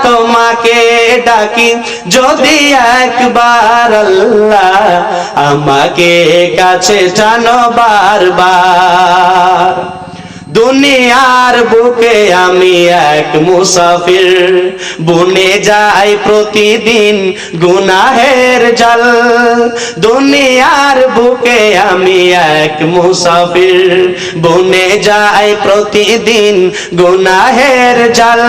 তোমাকে ডাকি যদি একবার আল্লাহ, আমাকে কাছে টানো বারবার। দুনিয়ার বুকে আমি এক মুসাফির, বুনে যাই প্রতিদিন গুনাহের জাল। দুনিয়ার বুকে আমি এক মুসাফির, বুনে যাই প্রতিদিন গুনাহের জাল।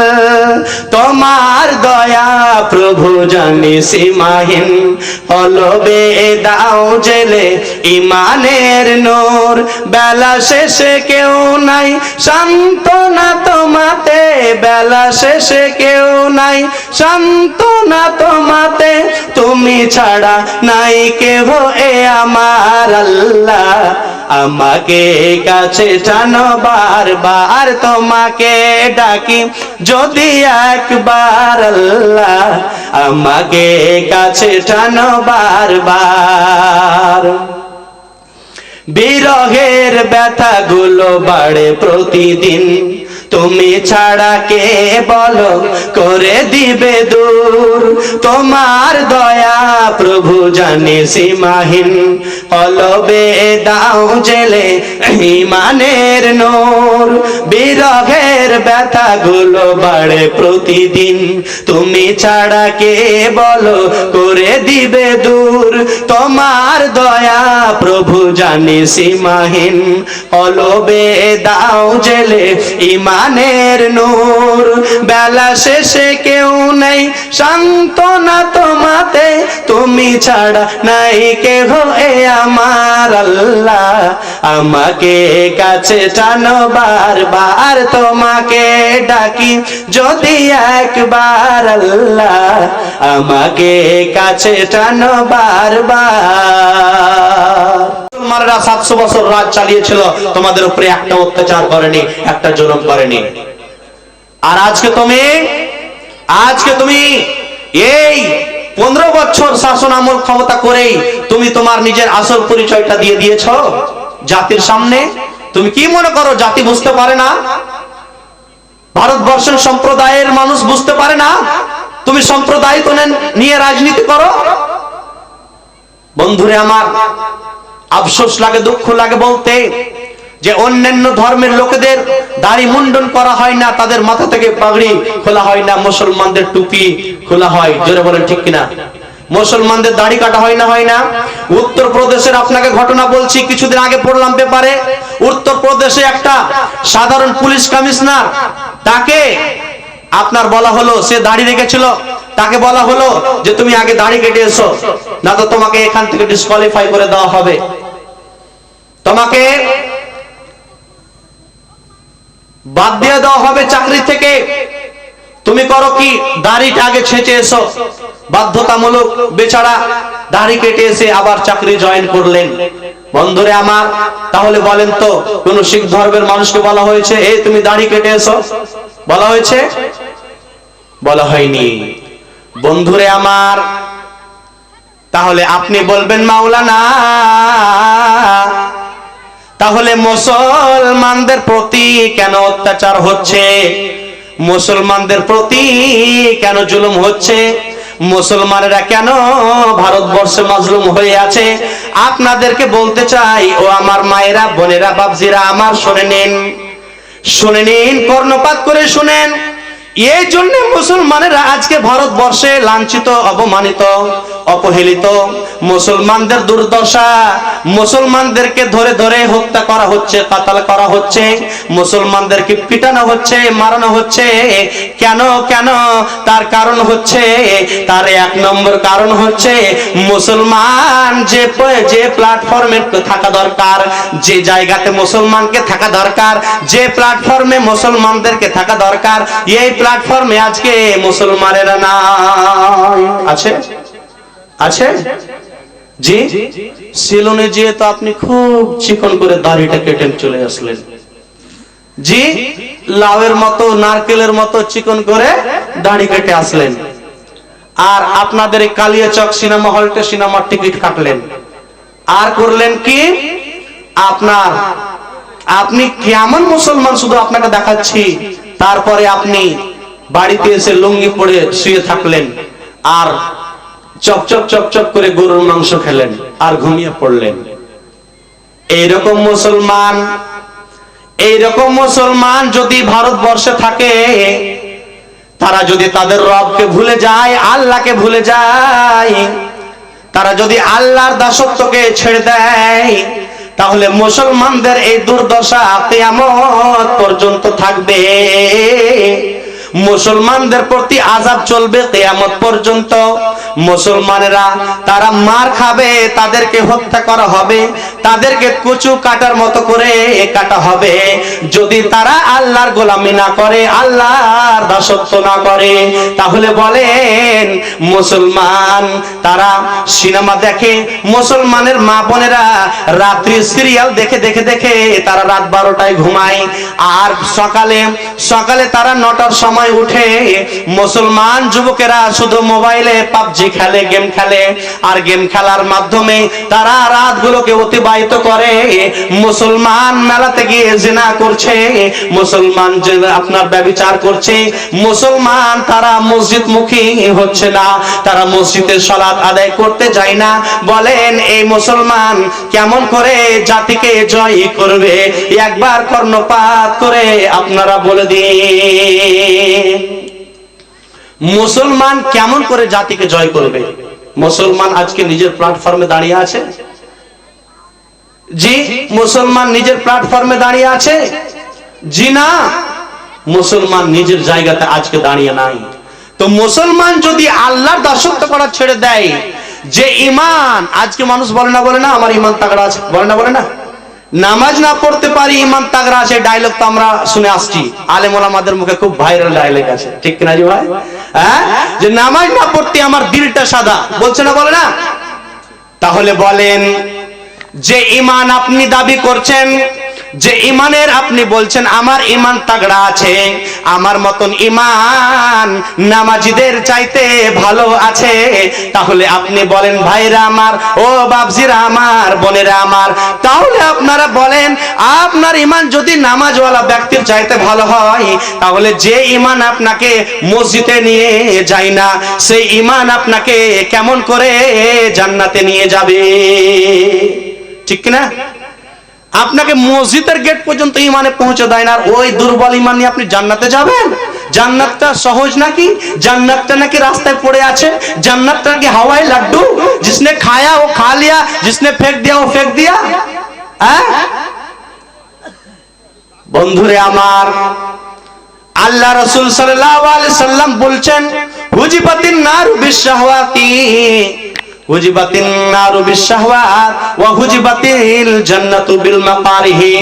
তোমার দয়া প্রভু জানি সীমাহীন, কলবে দাও জেলে ইমানের নূর। বেলা শেষে কেউ নাই সান্ত্বনা তোমাতে, বেলা শেষে কেউ নাই সান্ত্বনা তোমাতে। তুমি ছাড়া নাই কেহ এ আমার আল্লাহ, আমাকে কাছে টানো বারবার। তোমাকে ডাকি যদি একবার আল্লাহ, আমাকে কাছে টানো বারবার। বিরহের ব্যথা গুলো বাড়ে প্রতিদিন, তুমি ছাড়া কে বলো করে দিবে দূর। তোমার দয়া প্রভু জানি সীমাহীন, কলবে দাও জেলে ইমানের নূর। বিরহের ব্যথা গুলো বাড়ে প্রতিদিন, তুমি ছাড়া কে বলো করে দিবে দূর। তোমার দয়া প্রভু জানি সীমাহীন, কলবে দাও জেলে ইমানের নূর। বেলা শেষে কেউ নেই সান্ত্বনা তোমাতে, তুমি ছাড়া নাই কেহ এ আমার আল্লাহ, আমাকে কাছে টানো বারবার। তোমাকে ডাকি যদি একবার আল্লাহ, আমাকে কাছে টানো বারবার। মুসলমানরা 700 বছর রাজ চালিয়েছিল, তোমাদের উপরে একটা অত্যাচার করেনি, একটা জুলুম করেনি। আর আজকে তুমি এই 15 বছর শাসন আমল ক্ষমতা করেই তুমি তোমার নিজের আসল পরিচয়টা দিয়ে দিয়েছ জাতির সামনে। তুমি কি মনে করো জাতি বুঝতে পারে না? ভারতবর্ষের সম্প্রদায়ের মানুষ বুঝতে পারে না? তুমি সম্প্রদায় নিয়ে রাজনীতি করো। বন্ধুরে আমার, আফসোস লাগে, দুঃখ লাগে বলতে যে অন্যান্য ধর্মের লোকেদের দাড়ি মুন্ডন করা হয় না, তাদের মাথা থেকে পাগড়ি খোলা হয় না, মুসলমানদের টুপি খোলা হয়। জোরে বলেন ঠিক কিনা? মুসলমানদের দাড়ি কাটা হয় না? উত্তরপ্রদেশের আপনাকে ঘটনা বলছি, কিছুদিন আগে পড়লাম পেপারে। উত্তরপ্রদেশে একটা সাধারণ পুলিশ কমিশনার, তাকে আপনার বলা হলো, সে দাড়ি রেখেছিল, তাকে বলা হলো যে তুমি আগে দাড়ি কেটে এসো, না তো তোমাকে এখান থেকে ডিসকোয়ালিফাই করে দেওয়া হবে, তোমাকে বাদ দিয়ে দেওয়া হবে চাকরি থেকে। তুমি করো কি, দাড়িটা আগে ছেঁচে এসো। বাধ্যতামূলক বেচারা দাড়ি কেটে এসে আবার চাকরি জয়েন করলেন। বন্ধুরে আমার, তাহলে বলেন তো কোন শিখ ধর্মের মানুষকে বলা হয়েছে এই তুমি দাড়ি কেটে এসো? বলা হয়েছে? বলা হয়নি। বন্ধুরে আমার, তাহলে আপনি বলবেন মাওলানা, তাহলে মুসলমানদের প্রতি কেন অত্যাচার হচ্ছে? মুসলমানদের প্রতি কেন জুলুম হচ্ছে? মুসলমানেরা কেন ভারতবর্ষে মাজলুম হয়ে আছে? আপনাদেরকে বলতে চাই, ও আমার মায়েরা, বোনেরা, বাপজিরা আমার, শুনে নিন, কর্ণপাত করে শুনেন। এই জন্য মুসলমানেরা আজকে ভারতবর্ষে লাঞ্ছিত, অপমানিত, অপহেলিত। মুসলমানদের দুর্দশা, মুসলমানদেরকে ধরে ধরে হত্যা করা হচ্ছে, কাতাল করা হচ্ছে, মুসলমানদেরকে পিটানো হচ্ছে, মারানো হচ্ছে। কেন? তার কারণ হচ্ছে, তার 1 নম্বর কারণ হচ্ছে মুসলমান যে প্ল্যাটফর্মে থাকা দরকার, যে জায়গাতে মুসলমানকে থাকা দরকার, যে প্ল্যাটফর্মে মুসলমানদেরকে থাকা দরকার, এই প্ল্যাটফর্মে আজকে মুসলমানেরা নাই। আছে জি? সিলনে যেয়ে তো আপনি খুব চিকন করে দাড়িটা কেটে চলে আসলেন। জি, লাউয়ের মতো, নারকেলের মতো চিকন করে দাড়ি কেটে আসলেন। আর আপনাদের এই কালিয়াচক সিনেমা হলতে সিনেমার টিকিট কাটলেন। আর করলেন কি? আপনি কেমন মুসলমান শুধু আপনাকে দেখাচ্ছি। তারপরে আপনি বাড়িতে এসে লুঙ্গি পরে শুয়ে থাকলেন আর চপচপ চপচপ করে গরুর মাংস খেলেন আর ঘুমিয়ে পড়লেন। এইরকম মুসলমান যদি ভারতবর্ষে থাকে, তারা যদি তাদের রবকে ভুলে যায়, আল্লাহকে ভুলে যায়, তারা যদি আল্লাহর দাসত্বকে ছেড়ে দেয়, তাহলে মুসলমানদের এই দুর্দশা কিয়ামত পর্যন্ত থাকবে। মুসলমানদের প্রতি আযাব চলবে কিয়ামত পর্যন্ত। মুসলমানেরা তারা মার খাবে, তাদেরকে হত্যা করা হবে, তাদেরকে কচু কাটার মতো করে কাটা হবে যদি তারা আল্লাহর গোলামি না করে, আল্লাহর দাসত্ব না করে। তাহলে বলেন, মুসলমান তারা সিনেমা দেখে, মুসলমানের মা বোনেরা রাত্রি সিরিয়াল দেখে দেখে দেখে তারা রাত 12টায় ঘুমায়, আর সকালে তারা 9টার সময় উঠে মুসলমান যুবকেরা শুধু মোবাইলে পাবজি খেলে, গেম খেলে, আর গেম খেলার মাধ্যমে তারা রাতগুলোকে অতিবাহিত করে। মুসলমান মেলাতে গিয়ে জিনা করছে, মুসলমান আপনার ব্যভিচার করছে, মুসলমান তারা মসজিদ মুখী হচ্ছে না, তারা মসজিদে সালাত আদায় করতে যায় না। বলেন, এই মুসলমান কেমন করে জাতিকে জয় করবে? একবার কর্ণপাত করে আপনারা বলে দিন, মুসলমান কেমন করে জাতিকে জয় করবে? মুসলমান আজকে নিজের প্ল্যাটফর্মে দাঁড়িয়ে আছে? জি, মুসলমান নিজের প্ল্যাটফর্মে দাঁড়িয়ে আছে? জি না, মুসলমান নিজের জায়গাতে আজকে দাঁড়িয়ে নাই। তো মুসলমান যদি আল্লাহর দাসত্ব করা ছেড়ে দেয়, যে ঈমান, আজকে মানুষ বলে না আমার ঈমান তাগড়া আছে, বলে না নামাজ না পড়তে পারি ঈমান তাগড়া আছে, ডায়লগ তো আমরা শুনে আসছি, আলেম ওলামাদের মুখে খুব ভাইরাল ডায়লগ আছে, ঠিক কিনা জি ভাই? হ্যাঁ, যে নামাজ না পড়তে আমার দিলটা সাদা, বলছে না, বলে না? তাহলে বলেন, যে ঈমান আপনি দাবি করছেন, যে ঈমানের আপনি বলছেন আমার ঈমান তাগড়া আছে, আমার মতন ঈমান নামাজিদের চাইতে ভালো আছে, তাহলে আপনি বলেন, ভাইরা আমার, ও বাপজিরা আমার, বোনেরা আমার, তাহলে আপনারা বলেন, আপনার ঈমান যদি নামাজওয়ালা ব্যক্তির চাইতে ভালো হয়, তাহলে যে ঈমান আপনাকে মসজিদে নিয়ে যায় না, সেই ঈমান আপনাকে কেমন করে জান্নাতে নিয়ে যাবে? ঠিক না? আপনাকে মসজিদের গেট পর্যন্ত ঈমানে পৌঁছে দেয় না, আর ওই দুর্বল ঈমান নিয়ে আপনি জান্নাতে যাবেন? জান্নাতটা সহজ নাকি? জান্নাতটা নাকি রাস্তায় পড়ে আছে? জান্নাতটা নাকি হাওয়ায় লাড্ডু, जिसने खाया वो खा लिया, जिसने फेंक दिया वो फेंक दिया? বন্ধুরে আমার, আল্লাহ রাসূল সাল্লাল্লাহু আলাইহি সাল্লাম বলছেন, হুজিবাতিন নারু বিশাহওয়াতি, হুজিবাতিন নারু বিশাহওয়াত ওয়া হুজিবাতিল জান্নাতু বিল মাকারিহি।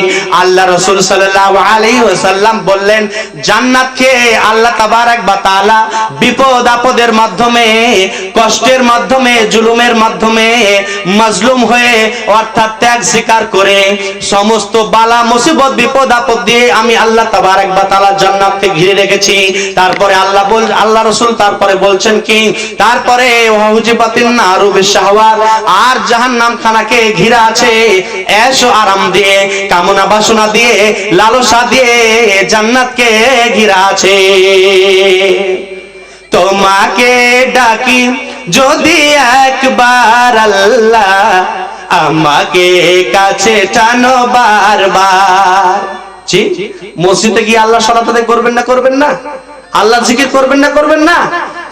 আল্লাহ রাসূল সাল্লাল্লাহু আলাইহি ওয়াসাল্লাম বললেন, জান্নাতকে আল্লাহ তাবারক ওয়া তাআলা বিপদ আপদের মাধ্যমে, কষ্টের মাধ্যমে, জুলুমের মাধ্যমে, মাজলুম হয়ে অর্থাৎ ত্যাগ স্বীকার করে, সমস্ত বালা মুসিবত বিপদ আপদ দিয়ে আমি আল্লাহ তাবারক ওয়া তাআলা জান্নাতকে ঘিরে রেখেছি। তারপরে আল্লাহ রাসূল তারপরে বলছেন কি? তারপরে হুজিবাতিন নারু বিশাহওয়াত, আর জাহান্নাম খানাকে ঘিরা আছে ऐशो আরাম দিয়ে, কামনা বাসনা দিয়ে, লালসা দিয়ে জান্নাতকে ঘিরা আছে। তোমাকে ডাকি যদি একবার আল্লাহ, আমাকে কাছে টানো বারবার। জি, মসজিদে গিয়ে আল্লাহ সালাত আদায় করবেন না? আল্লাহ জিকির করবেন না?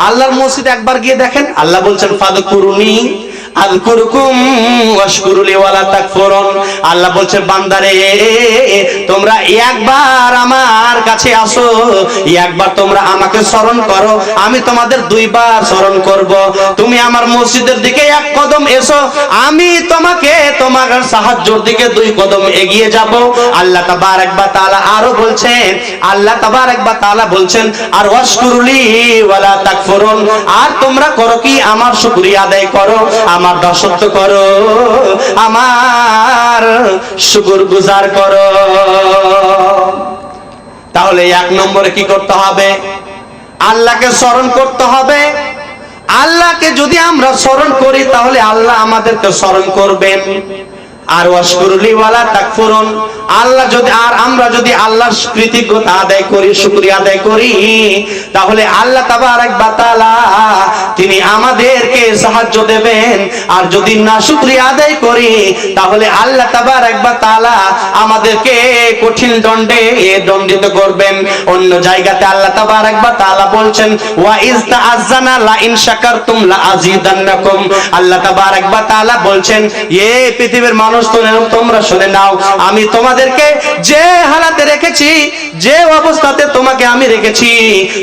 আল্লাহর মসজিদ একবার গিয়ে দেখেন, আল্লাহ বলছেন, ফাদকুরুনি আযকুরকুম ওয়াশকুরুলি ওয়ালা তাকফুরুন। আল্লাহ বলছেন, বান্দারে তোমরা একবার আমার কাছে আসো, একবার তোমরা আমাকে স্মরণ করো, আমি তোমাদের 2 বার স্মরণ করব। তুমি আমার মসজিদের দিকে 1 কদম এসো, আমি তোমাকে তোমার সাহায্যের দিকে 2 কদম এগিয়ে যাব। আল্লাহ তাবারক ওয়া তাআলা আরো বলছেন, আল্লাহ তাবারক ওয়া তাআলা বলছেন, আর ওয়াশকুরুলি ওয়ালা তাকফুরুন, আর তোমরা করো কি? আমার শুকরিয়া আদায় করো, আমার দাসত্ব করো, আমার শুকরগুজার করো। তাহলে 1 নম্বরে কি করতে হবে? আল্লাহকে স্মরণ করতে হবে। আল্লাহকে যদি আমরা স্মরণ করি, তাহলে আল্লাহ আমাদেরকে স্মরণ করবেন। আর ওয়াশকুরলি ওয়ালা তাকফুরুন, আল্লাহ যদি আর আমরা যদি আল্লাহর কৃতজ্ঞতা আদায় করি, শুকরিয়া আদায় করি, তাহলে আল্লাহ তাবারক ওয়া তাআলা তিনি আমাদেরকে সাহায্য দেবেন। আর যদি না শুকরিয়া আদায় করি, তাহলে আল্লাহ তাবারক ওয়া তাআলা আমাদেরকে কঠিন দণ্ডে দণ্ডিত করবেন। অন্য জায়গাতে আল্লাহ তাবারক ওয়া তাআলা বলছেন, ওয়া ইজ তাআজ্জানা লা ইন শাকারতুম লা আযীদান্নাকুম। আল্লাহ তাবারক ওয়া তাআলা বলছেন, এ পৃথিবীর মানুষ তোমরা শুনে নাও, আমি তোমাদেরকে যে হালাতে রেখেছি, যে অবস্থাতে তোমাকে আমি রেখেছি,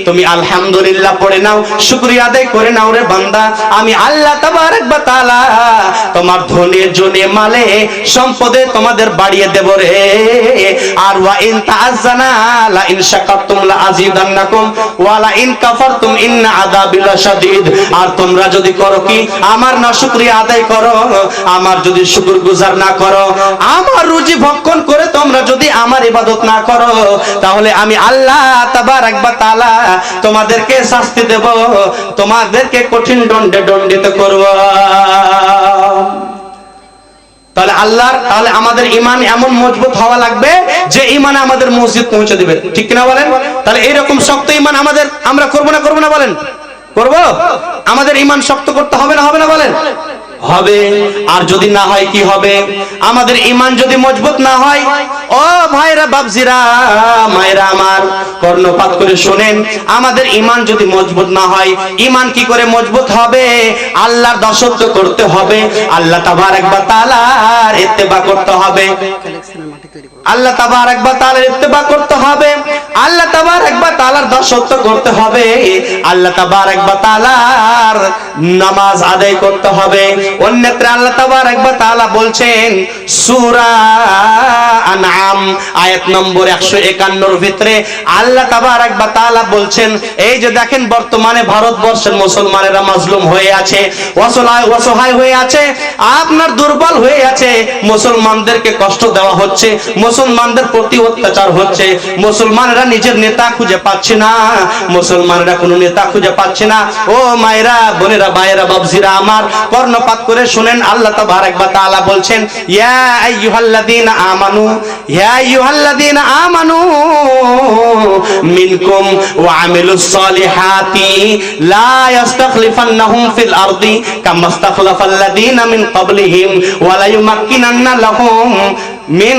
তুমি আলহামদুলিল্লাহ পড়ে নাও, শুকরিয়া আদায় করে নাও রে বান্দা। আমি আল্লাহ তাবারক ওয়া তাআলা তোমার ধনে জনে মালে সম্পদে তোমাদের বাড়িয়ে দেব রে। আর ওয়া ইন তাআজ্জানা লা ইন শাকারতুম লা আযীদান্নাকুম ওয়া লা ইন কাফারতুম ইন্না আযাবি লাশাদীদ। আর তোমরা যদি করো কি, আমার না শুকরিয়া আদায় করো, আমার যদি শুকরগুজার না করো, আমার রুজি ভক্ষণ করে তোমরা যদি আমার ইবাদত না করো, তাহলে আমি আল্লাহ তাবারক ওয়া তাআলা তোমাদেরকে শাস্তি দেব, তোমাদেরকে কঠিন দণ্ডে দণ্ডিত করব। তাহলে আমাদের ঈমান এমন মজবুত হওয়া লাগবে যে ঈমানে আমাদের মসজিদ পৌঁছে দিবে, ঠিক কিনা বলেন? তাহলে এইরকম শক্ত ঈমান আমরা করব না বলেন? করব। আমাদের ঈমান শক্ত করতে হবে না বলেন? হবে। আর যদি না হয় কি হবে? আমাদের ঈমান যদি মজবুত না হয়, ও ভাইরা বাপজিরা মায়েরা আমার, কর্ণপাত করে শুনেন, আমাদের ঈমান যদি মজবুত না হয়, ঈমান কি করে মজবুত হবে? আল্লাহর দাসত্ব করতে হবে, আল্লাহ তাবারক ওয়া তাআলার ইত্তেবা করতে হবে, আল্লাহ তাবারক ওয়া তাআলার ইত্তেবা করতে হবে, আল্লাহ তাবারক ওয়া তাআলার দাসত্ব করতে হবে, আল্লাহ তাবারক ওয়া তাআলার নামাজ আদায় করতে হবে। অন্যত্র আল্লাহ তাবারক ওয়া তাআলা বলছেন সূরা আনআম আয়াত নম্বর 151 এর ভিতরে আল্লাহ তাবারক ওয়া তাআলা বলছেন, এই যে দেখেন বর্তমানে ভারতবর্ষের মুসলমানেরা মাজলুম হয়ে আছে, অসহায় হয়ে আছে, আপনার দুর্বল হয়ে আছে, মুসলমানদেরকে কষ্ট দেওয়া হচ্ছে, মুসলমানদের প্রতি অত্যাচার হচ্ছে, মুসলমানরা নিজের নেতা খুঁজে পাচ্ছে না, মুসলমানরা কোনো নেতা খুঁজে পাচ্ছে না। ও মায়েরা বোনেরা ভাইয়েরা বাবজিরা আমার, কর্ণপাত করে শুনেন, আল্লাহ তাবারক ওয়া তাআলা বলছেন, ইয়া আইয়ুহাল্লাযীনা আমানু মিনকুম ওয়া আমিলুস সালিহাতি লা ইস্তাখলিফান্নাহুম ফিল আরদি কামা ইস্তাখলাফাল্লাযীনা মিন ক্বাবলিহিম ওয়া লা ইউমাক্কিনান্না লাহুম মিন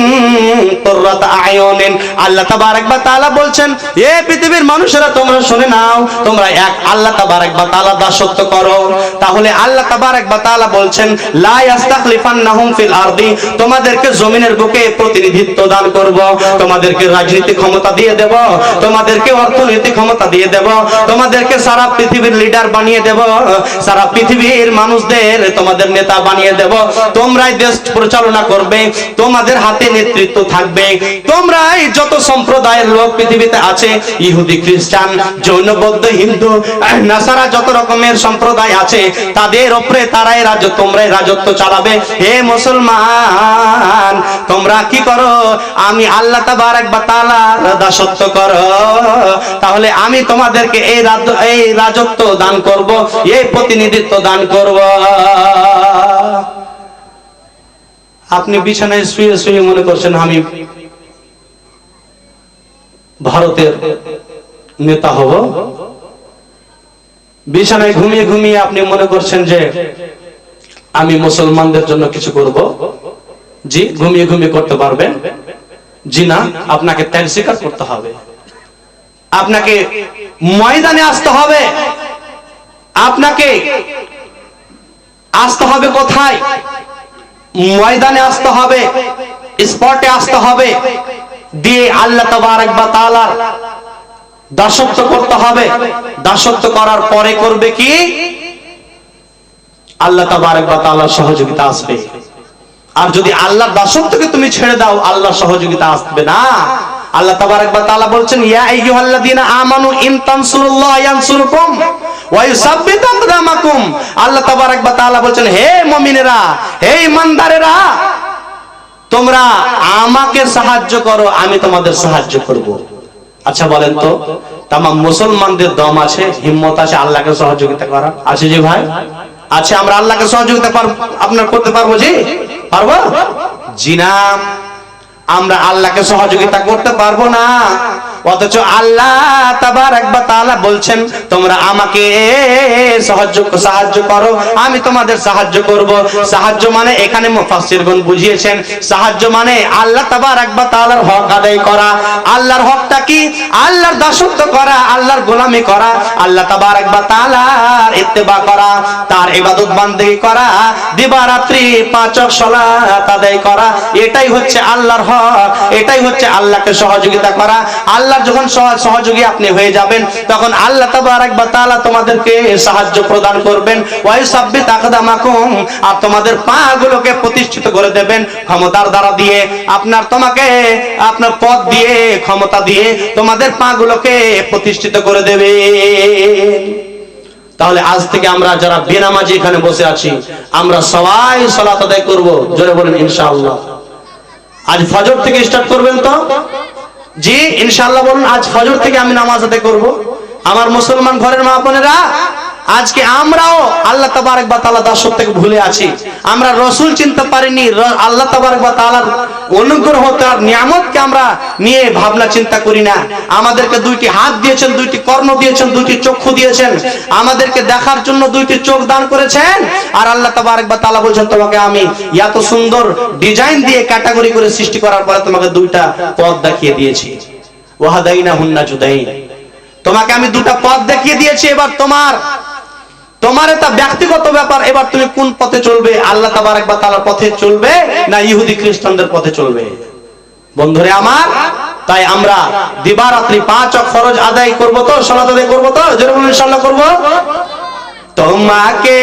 কুররাত আয়ুনিন। আল্লাহ তাবারক ওয়া তাআলা বলছেন, এ পৃথিবীর মানুষেরা তোমরা শুনে নাও, তোমরা এক আল্লাহ তাবারক ওয়া তাআলা দাসত্ব করো, তাহলে আল্লাহ তাবারক ওয়া তাআলা বলছেন, লা ইস্তাখলিফান্নাহুম ফিল আরদি, তোমাদেরকে জমিনের বুকে প্রতিনিধিত্ব দান করব, তোমাদেরকে রাজনীতি ক্ষমতা দিয়ে দেব, তোমাদেরকে অর্থনৈতিক ক্ষমতা দিয়ে দেব, তোমাদেরকে সারা পৃথিবীর লিডার বানিয়ে দেব, সারা পৃথিবীর মানুষদের তোমাদের নেতা বানিয়ে দেব, তোমরাই দেশ পরিচালনা করবে, তোমাদের হাতে নেতৃত্ব থাকবে, তোমরাই যত সম্প্রদায়ের লোক পৃথিবীতে আছে, ইহুদি খ্রিস্টান জৈন বৌদ্ধ হিন্দু নাসারা যত রকমের সম্প্রদায় আছে, তাদের উপরে তারাই তোমরাই রাজত্ব চালাবে। হে মুসলমান, তোমরা কি করো? আমি আল্লাহ তাবারক ওয়া তাআলার দাসত্ব করো, তাহলে আমি তোমাদেরকে এই রাজত্ব দান করব, এই প্রতিনিধিত্ব দান করব। আপনি বিছানায় শুয়ে শুয়ে মনে করছেন আমি ভারতের নেতা হব, বিছানায় ঘুমিয়ে ঘুমিয়ে আপনি মনে করছেন যে আমি মুসলমানদের জন্য কিছু করব। জি, ঘুমিয়ে ঘুমিয়ে করতে পারবেন? জি না, আপনাকে ত্যাগ স্বীকার করতে হবে, আপনাকে ময়দানে আসতে হবে, আপনাকে আসতে হবে কোথায়? ময়দানে আসতে হবে, স্পটে আসতে হবে, দিয়ে আল্লাহ তাবারক ওয়া তাআলার দাসত্ব করতে হবে। দাসত্ব করার পরে করবে কি? আল্লাহ তাবারক ওয়া তাআলার সহযোগিতা আসবে। আর যদি আল্লাহর দাসত্বকে তুমি ছেড়ে দাও, আল্লাহর সহযোগিতা আসবে না। আল্লাহ তাবারক ওয়া তাআলা বলছেন, ইয়া আইয়ুহাল্লাযীনা আমানু ইন তানসুরুল্লাহ ইয়ানসুরকুম ওয়া ইউসাব্বিত আকদামাকুম। আল্লাহ তাবারক ওয়া তাআলা বলছেন, হে মুমিনেরা, হে ঈমানদারেরা, তোমরা আমাকে সাহায্য করো, আমি তোমাদের সাহায্য করব। আচ্ছা বলেন তো, তাম মুসলমানদের দম আছে, হিম্মত আছে আল্লাহকে সহযোগিতা করার? আছে জি ভাই? আছে? আমরা আল্লাহকে সহযোগিতা আপনার করতে পারবো? জি পারবো। জিনা। আমরা আল্লাহকে সহযোগিতা করতে পারবো না, অথচ আল্লাহ তাবারক ওয়া তাআলা বলছেন তোমরা আমাকে সাহায্য করো, আমি তোমাদের সাহায্য করব। সাহায্য মানে এখানে মুফাসসিরগণ বুঝিয়েছেন, সাহায্য মানে আল্লাহ তাবারক ওয়া তাআলার হক আদায় করা। আল্লাহর হকটা কি? আল্লাহর দাসত্ব করা, আল্লাহর গোলামি করা, আল্লাহ তাবারক ওয়া তাআলার ইত্তেবা করা, তার ইবাদত বান্দেগি করা, দিবারাত্রি 5 ওয়াক্ত সালাত আদায় করা। এটাই হচ্ছে আল্লাহর হক, এটাই হচ্ছে আল্লাহকে সহযোগিতা করা। আল্লাহ যখন সহযোগী আপনি হয়ে যাবেন, তখন আল্লাহ তাবারক ওয়া তাআলা তোমাদেরকে সাহায্য প্রদান করবেন। ওয়া ইউসাব্বিত আকদামাকুম, আর তোমাদের পাগুলোকে প্রতিষ্ঠিত করে দেবেন ক্ষমতার দ্বারা দিয়ে, তোমাকে আপনার পথ দিয়ে, ক্ষমতা দিয়ে তোমাদের পাগুলোকে প্রতিষ্ঠিত করে দেবে। তাহলে আজ থেকে আমরা যারা বেনামাজি এখানে বসে আছি, আমরা সবাই সালাত আদায় করব। জোরে বলেন ইনশাআল্লাহ। আজ ফজর থেকে স্টার্ট করবেন তো? জি ইনশাআল্লাহ বলুন, আজ ফজর থেকে আমি নামাজ আদায় করব। আমার মুসলমান ঘরের মা বোনেরা, আজকে আমরাও আল্লাহ তাবারক ওয়া তাআলা দাসত্ব থেকে ভুলে আছি। আমরা রাসূল চিনতে পারিনি, আল্লাহ তাবারক ওয়া তাআলার অনুগ্রহ আর নিয়ামতকে আমরা নিয়ে ভাবনা চিন্তা করি না। আমাদেরকে 2টি হাত দিয়েছেন, 2টি কর্ণ দিয়েছেন, 2টি চক্ষু দিয়েছেন, আমাদেরকে দেখার জন্য 2টি চোখ দান করেছেন। আর আল্লাহ তাবারক ওয়া তাআলা বলেছেন তোমাকে আমি এত সুন্দর ডিজাইন দিয়ে ক্যাটাগরি করে সৃষ্টি করার পরে তোমাকে 2টা পথ দেখিয়ে দিয়েছি। ওয়াহাদাইনাহুন নাজদাইন, তোমাকে আমি 2টা পথ দেখিয়ে দিয়েছি। এবার তোমার এটা ব্যক্তিগত ব্যাপার, এবার তুমি কোন পথে চলবে? আল্লাহ তাবারক ওয়া তাআলার পথে চলবে না ইহুদি খ্রিস্টানদের পথে চলবে? বন্ধুরে আমার, তাই আমরা দিবারাত্রি 5 ওয়াক্ত ফরজ আদায় করব তো, সালাত আদায় করব তো? জোরে বলুন ইনশাআল্লাহ করব। তোমাকে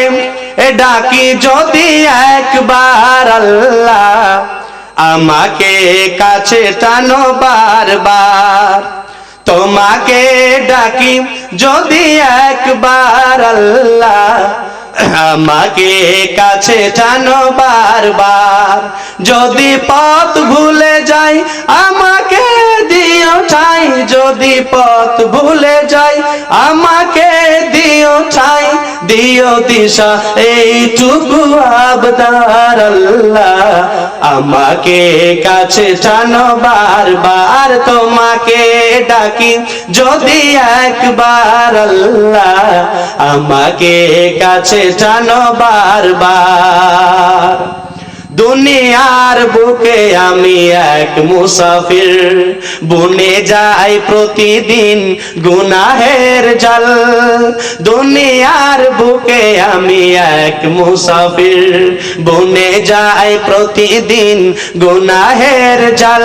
ডাকি যদি একবার আল্লাহ, আমাকে কাছে টানো বারবার। তোমাকে ডাকি যদি একবার আল্লাহ, আমাকে কাছে টানো বারবার। যদি পথ ভুলে যাই আমাকে দিও ঠাই, যদি পথ ভুলে যাই আমাকে দিও ঠাই, দিও দিশা এইটুকু আবদার আল্লাহ, আমাকে কাছে টানো বারবার। তোমাকে ডাকি যদি একবার আল্লাহ, আমাকে কাছে টানো বারবার। দুনিয়ার বুকে আমি এক মুসাফির, বনে যাই প্রতিদিন গুনাহের জাল। দুনিয়ার বুকে আমি এক মুসাফির, বনে যাই প্রতিদিন গুনাহের জাল।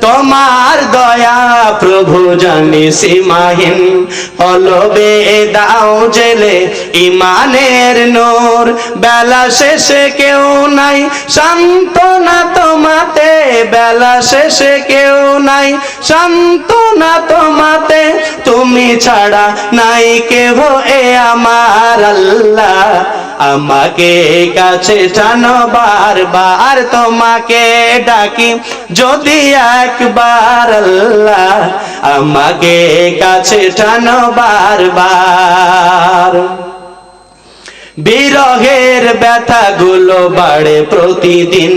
তোমার দয়া প্রভু জানি সীমাহীন, কলবে দাও জেলে ইমানের নূর। বেলা শেষে কেউ নাই সান্ত্বনা তোমাতে, বেলা শেষে কেউ নাই সান্ত্বনা তোমাতে, তুমি ছাড়া নাই কেহ এ আমার আল্লাহ, আমাকে কাছে টানো বারবার। তোমাকে ডাকি যদি একবার আল্লাহ, আমাকে কাছে টানো বারবার। বিরহের ব্যথা গুলো বাড়ে প্রতিদিন,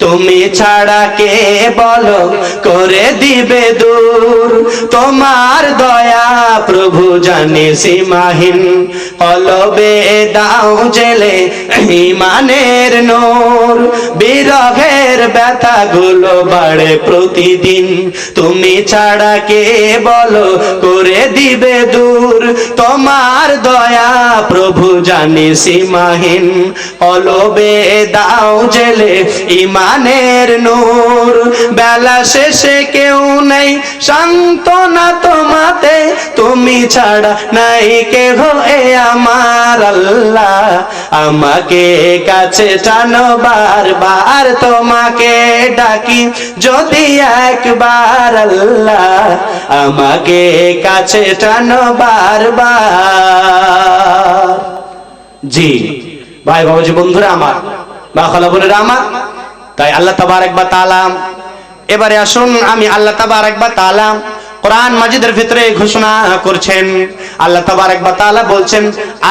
তুমি ছাড়া কে বলো করে দিবে দূর। তোমার দয়া প্রভু জানি সীমাহীন, কলবে দাও জেলে ইমানের নূর। বিরহের ব্যথা গুলো বাড়ে প্রতিদিন, তুমি ছাড়া কে বলো করে দিবে দূর। তোমার দয়া প্রভু জানি সীমাহীন, কলবে দাও জেলে ইমানের নূর। বেলা শেষে কেউ নেই সান্ত্বনা তোমাতে, তুমি ছাড়া নাই কেহ এ আমার আল্লাহ, আমাকে কাছে টানো বারবার। তোমাকে ডাকি যদি একবার আল্লাহ, আমাকে কাছে টানো বারবার। জি ভাই বাবাজি বন্ধুরা আমার, মা খালা বোনেরা আমার, তাই আল্লাহ তাবারক ওয়া তাআলা, এবারে আসুন আমি আল্লাহ তাবারক ওয়া তাআলা কোরআন মাজিদের ভিতরে ঘোষণা করছেন, আল্লাহ তাবারক ওয়া তাআলা বলছেন,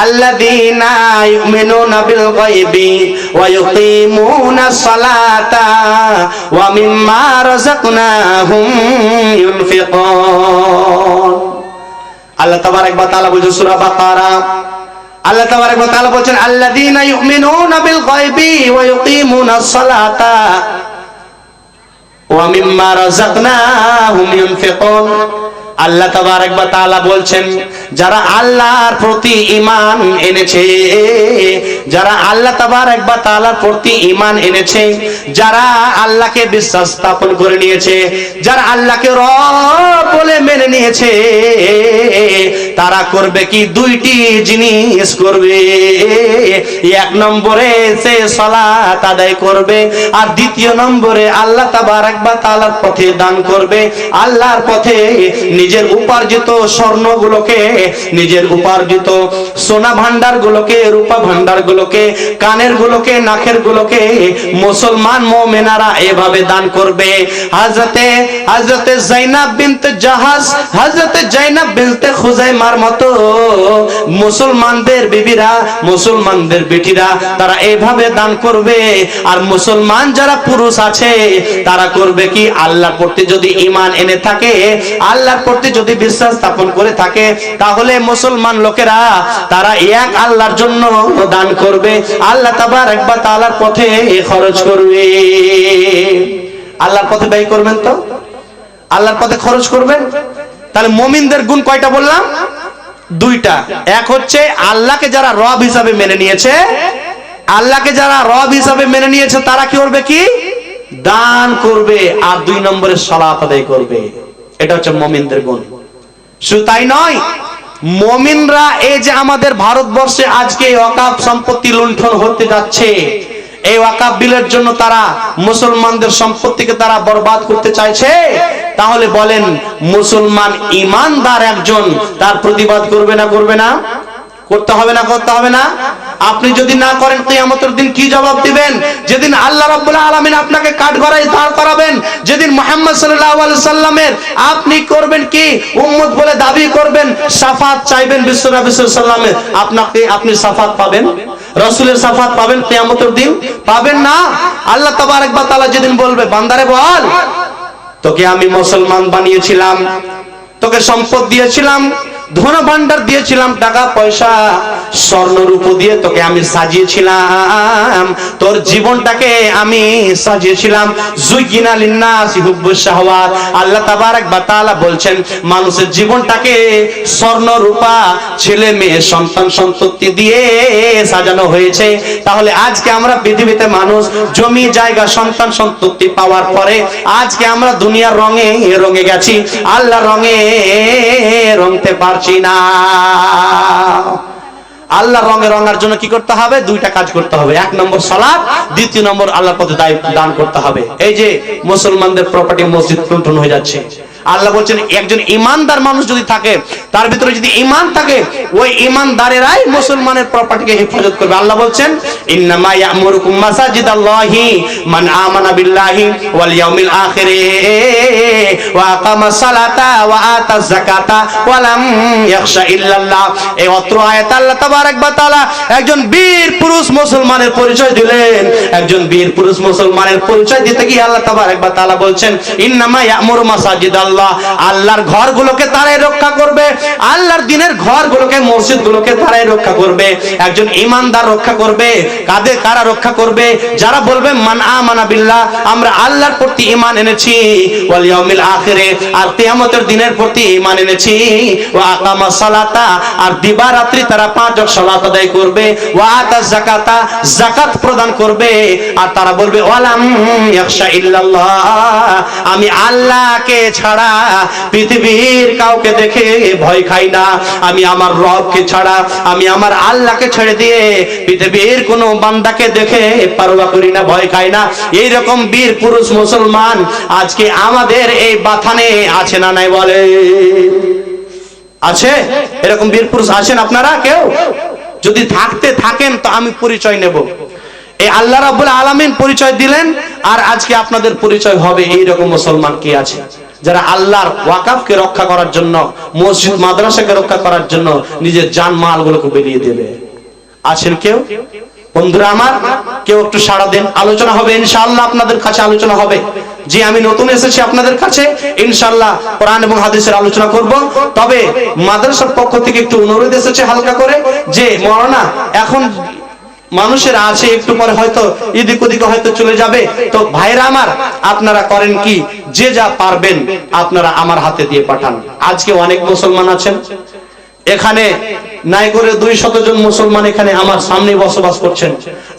আল্লাযীনা ইউমিনুনা বিল গায়বি ওয়া ইউকিমুনাস সালাতা ওয়া মিম্মা রাযাকনাহুম ইউনফিকুন। আল্লাহ তাবারক ওয়া তাআলা বলছেন সূরা বাকারা, আল্লাহ তাবারক ওয়া তাআলা বলছেন, আল্লাযীনা ইউমিনুনা বিল গায়বি ওয়া ইউকিমুনাস সালাতা ওয়া মিম্মা রাযাকনাহুম ইউনফিকুন। আল্লাহ তাবারক ওয়া তাআলা বলছেন, যারা আল্লাহর প্রতি ঈমান এনেছে, যারা আল্লাহ তাবারক ওয়া তাআলার প্রতি ঈমান এনেছে, যারা আল্লাহকে বিশ্বাস স্থাপন করে নিয়েছে, যারা আল্লাহকে রব বলে মেনে নিয়েছে, তারা করবে কি? দুইটি জিনিস করবে। এক নম্বরে সে সালাত আদায় করবে, আর দ্বিতীয় নম্বরে আল্লাহ তাবারক ওয়া তাআলার পথে দান করবে। আল্লাহর পথে নিজের উপার্জিত স্বর্ণগুলোকে, নিজের উপার্জিত সোনা ভান্ডার গুলোকে, রূপা ভান্ডার গুলোকে, কানের গুলোকে, নাকের গুলোকে মুসলমান মুমিনারা এভাবে দান করবে। হযরতে যায়েনব বিনতে জাহাজ, হযরতে যায়েনব বিনতে খুজাইমার মতো মুসলমানদের বিবিরা, মুসলমানদের বেটিরা তারা এভাবে দান করবে। আর মুসলমান যারা পুরুষ আছে তারা করবে কি? আল্লাহর প্রতি যদি ঈমান এনে থাকে, আল্লাহর প্রতি যদি বিশ্বাস স্থাপন করে থাকে, তাহলে মুসলমান লোকেরা তারা এক আল্লাহর জন্য দান করবে, আল্লাহ তাবারক ওয়া তাআলার পথে খরচ করবে। আল্লাহর পথে ব্যয় করবেন, তো আল্লাহর পথে খরচ করবেন। তাহলে মুমিনদের গুণ কয়টা বললাম? দুইটা। এক হচ্ছে আল্লাহকে যারা রব হিসাবে মেনে নিয়েছে, আল্লাহকে যারা রব হিসাবে মেনে নিয়েছে তারা কি করবে? কি দান করবে। আর দুই নম্বরে সালাত আদায় করবে। এটা হচ্ছে মুমিনদের গুণ। শুধু তাই নয়, মুমিনরা এই যে আমাদের ভারতবর্ষে আজকে ওয়াকফ সম্পত্তি লুণ্ঠন হতে যাচ্ছে, এই ওয়াকফ বিলের জন্য তারা মুসলমানদের সম্পত্তিকে তারা বরবাদ করতে চাইছে, তাহলে বলেন মুসলমান ঈমানদার একজন তার প্রতিবাদ করবে না? করবে না? করতে হবে না? করতে হবে না? আপনি যদি না করেন কিয়ামতের দিন কি জবাব দিবেন? যেদিন আল্লাহ রাব্বুল আলামিন আপনাকে কাঠগড়ায় দাঁড় করাবেন, যেদিন মুহাম্মদ সাল্লাল্লাহু আলাইহি সাল্লামের আপনি করবেন কি উম্মত বলে দাবি করবেন, শাফাত চাইবেন বিশ্ব নবী সাল্লাল্লাহু আলাইহি সাল্লামের, আপনি শাফাত পাবেন? রাসূলের শাফাত পাবেন কিয়ামতের দিন? পাবেন না। আল্লাহ তাবারক ওয়া তাআলা যেদিন বলবে, বান্দারে বল, তোকে আমি মুসলমান বানিয়েছিলাম, তোকে সম্পদ দিয়েছিলাম, ধন ভান্ডার দিয়েছিলাম, টাকা পয়সা স্বর্ণ রূপ দিয়ে তোকে আমি সাজিয়েছিলাম, তোর জীবনটাকে আমি সাজিয়েছিলাম। যুগিনা লিন্নাসি হুব্বুশ শাহওয়াত। আল্লাহ তাবারক ওয়া তাআলা বলছেন, মানুষের জীবনটাকে স্বর্ণ রূপা, ছেলে মেয়ে, সন্তান সন্ততি দিয়ে সাজানো হয়েছে। তাহলে আজকে আমরা পৃথিবীতে মানুষ জমি জায়গা সন্তান সন্ততি পাওয়ার পরে আজকে আমরা দুনিয়ার রঙে রঙে গেছি, আল্লাহর রঙে রঙতে পারছি না। আল্লাহর রঙে রঙার জন্য কি করতে হবে? দুইটা কাজ করতে হবে। এক নম্বর সালাত, দ্বিতীয় নম্বর আল্লাহর পথে দান করতে হবে। এই যে মুসলমানদের প্রপার্টি মসজিদ লুণ্ঠন হয়ে যাচ্ছে, আল্লাহ বলছেন একজন ঈমানদার মানুষ যদি থাকে, তার ভিতরে যদি ঈমান থাকে, ওই ঈমানদারেরাই মুসলমানের প্রপার্টিকে হেফাজত করবে। আল্লাহ বলছেন, ইন্নামা ইয়ামুরুকুম মাসাজিদাল্লাহি মান আমানা বিল্লাহি ওয়াল ইয়াউমিল আখির ওয়া আকামাস সালাতা ওয়া আতাজ যাকাতা ওয়া লাম ইয়াখশা ইল্লাল্লাহ। এই অত্র আয়াত আল্লাহ তাবারক ওয়া তাআলা একজন বীর পুরুষ মুসলমানের পরিচয় দিলেন। একজন বীর পুরুষ মুসলমানের পরিচয় দিতে গিয়ে আল্লাহ তাবারক ওয়া তাআলা বলছেন, ইন্নামা ইয়ামুরু মাসাজিদাল্লাহ, আল্লাহর ঘরগুলোকে তারাই রক্ষা করবে, আল্লাহর দিনের ঘরগুলোকে, মসজিদগুলোকে তারাই রক্ষা করবে। একজন ঈমানদার রক্ষা করবে। কারা রক্ষা করবে? যারা বলবে মান আমানা বিল্লাহ, আমরা আল্লাহর প্রতি ঈমান এনেছি, ওয়াল ইয়াউমিল আখিরে, আর কিয়ামতের দিনের প্রতি ঈমান এনেছি, ওয়া আকামাস সালাতা, আর দিবারাত্রি তারা 5 ওয়াক্ত সালাত আদায় করবে, ওয়া আতাজ যাকাতা, যাকাত প্রদান করবে, আর তারা বলবে ওয়ালাম ইয়াখশা ইল্লাল্লাহ, আমি আল্লাহকে ছাড়া পৃথিবীর কাউকে দেখে ভয় খাই না, আমি আমার রবকে ছাড়া, আমি আমার আল্লাহকে ছেড়ে দিয়ে পৃথিবীর কোন বান্দাকে দেখে পারওয়া করি না, ভয় খাই না। এইরকম বীর পুরুষ মুসলমান আজকে আমাদের এই বাথানে আছে না নাই? বলে আছে? এরকম বীর পুরুষ আছেন আপনারা কেউ? যদি থাকেন তো আমি পরিচয় নেব। এই আল্লাহ রাব্বুল আলামিন পরিচয় দিলেন, আর আজকে আপনাদের পরিচয় হবে এইরকম মুসলমান কি আছে? যারা আল্লাহর ওয়াকাফকে রক্ষা করার জন্য, মসজিদ মাদ্রাসাকে রক্ষা করার জন্য নিজের জান মালগুলোকে বিলিয়ে দেবে। আছেন কেউ? বন্ধুরা আমার, কেউ একটু সাড়া দেন। আলোচনা হবে ইনশাআল্লাহ, আপনাদের কাছে আলোচনা হবে। যে আমি নতুন এসেছি আপনাদের কাছে, ইনশাআল্লাহ কোরআন এবং হাদিসের আলোচনা করব। তবে মাদ্রাসার পক্ষ থেকে একটু অনুরোধ এসেছে হালকা করে, যে মাওলানা এখন মানুষের আছে, একটু পরে হয়তো এদিক ওদিকে হয়তো চলে যাবে, তো ভাইরা আমার আপনারা করেন কি, যে যা পারবেন আপনারা আমার হাতে দিয়ে পাঠান। আজকে অনেক মুসলমান আছেন এখানে, নাই করে 200 জন মুসলমান এখানে আমার সামনে বসবাস করছেন।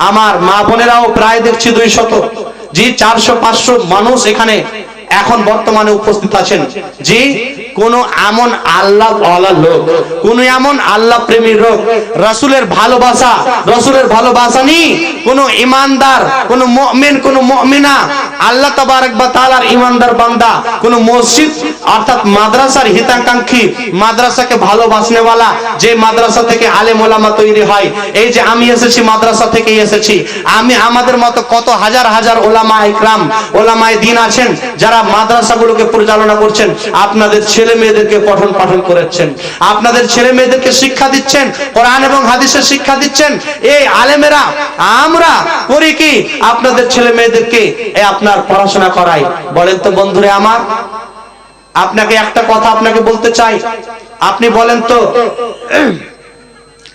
আমার মা বোনেরাও প্রায় দেখছি 200, জি 400-500 মানুষ এখানে এখন বর্তমানে উপস্থিত আছেন। জি কোন এমন আল্লাহ ওয়ালা লোক, কোন এমন আল্লাহ প্রেমী লোক, রাসূলের ভালোবাসা নেই কোন ইমানদার, কোন মুমিন, কোন মুমিনা, আল্লাহ তাবারক ওয়া তাআলার ইমানদার বান্দা, কোন মসজিদ অর্থাৎ মাদ্রাসার হিতাকাঙ্ক্ষী, মাদ্রাসাকে ভালোবাসনেওয়ালা, যে মাদ্রাসা থেকে আলেম ওলামা তৈরি হয়। এই যে আমি এসেছি মাদ্রাসা থেকেই এসেছি, আমাদের মতো কত হাজার হাজার ওলামা ইকরাম, ওলামায়ে দ্বীন আছেন যারা মাদ্রাসাগুলোকে পরিচালনা করছেন। আপনাদের ছেলে মেয়েদেরকে পঠন পাঠন করেছেন, আপনাদের ছেলে মেয়েদেরকে শিক্ষা দিচ্ছেন, কোরআন এবং হাদিসের শিক্ষা দিচ্ছেন। এই আলেমেরা আমরা করি কি, আপনাদের ছেলে মেয়েদেরকে আপনার পড়াশোনা করাই। বলেন তো বন্ধুরে আমার, আপনাকে একটা কথা আপনাকে বলতে চাই, আপনি বলেন তো,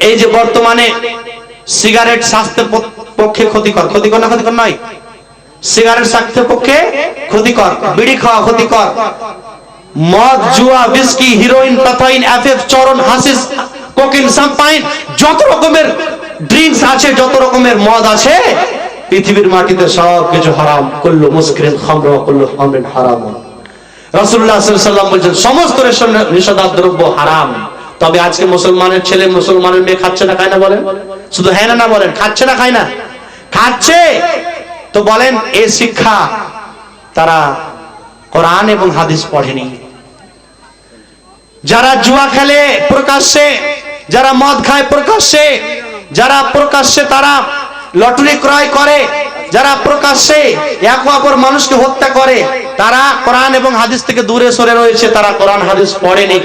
এই যে বর্তমানে সিগারেট স্বাস্থ্যের পক্ষে ক্ষতিকর, ক্ষতিকর না ক্ষতিকর নয়? সিগারেট স্বাস্থ্যের পক্ষে ক্ষতিকর, বিড়ি খাওয়া ক্ষতিকর, মদ, জুয়া, বিস্কি, হিরোইন, পাতাইন, এফএফ, চরণ, হাসিস, কোকিন, শাম্পাইন, যত রকমের ড্রিঙ্কস আছে, যত রকমের মদ আছে পৃথিবীর মাটিতে সব কিছু হারাম। কুল্লু মুসকিরিন খামর ওয়া কুল্লু খামরিন হারাম। রাসূলুল্লাহ সাল্লাল্লাহু আলাইহি ওয়াসাল্লাম বলেছেন সমস্ত নিষিদ্ধ দ্রব্য হারাম। তবে আজকে মুসলমানের ছেলে, মুসলমানের মেয়ে খাচ্ছে না খায় না? বলেন শুধু হ্যাঁ না বলেন, খাচ্ছে না খায় না? খাচ্ছে। তো বলেন এই শিক্ষা তারা কোরআন এবং হাদিস পড়েনি। যারা জুয়া খেলে প্রকাশ্যে, যারা মদ খায় প্রকাশ্যে, যারা প্রকাশ্যে তারা লটারি ক্রয় করে, যারা প্রকাশ্যে এক অপর মানুষকে হত্যা করে, তারা কোরআন এবং হাদিস থেকে দূরে সরে রয়েছে, তারা কোরআন হাদিস পড়েনি।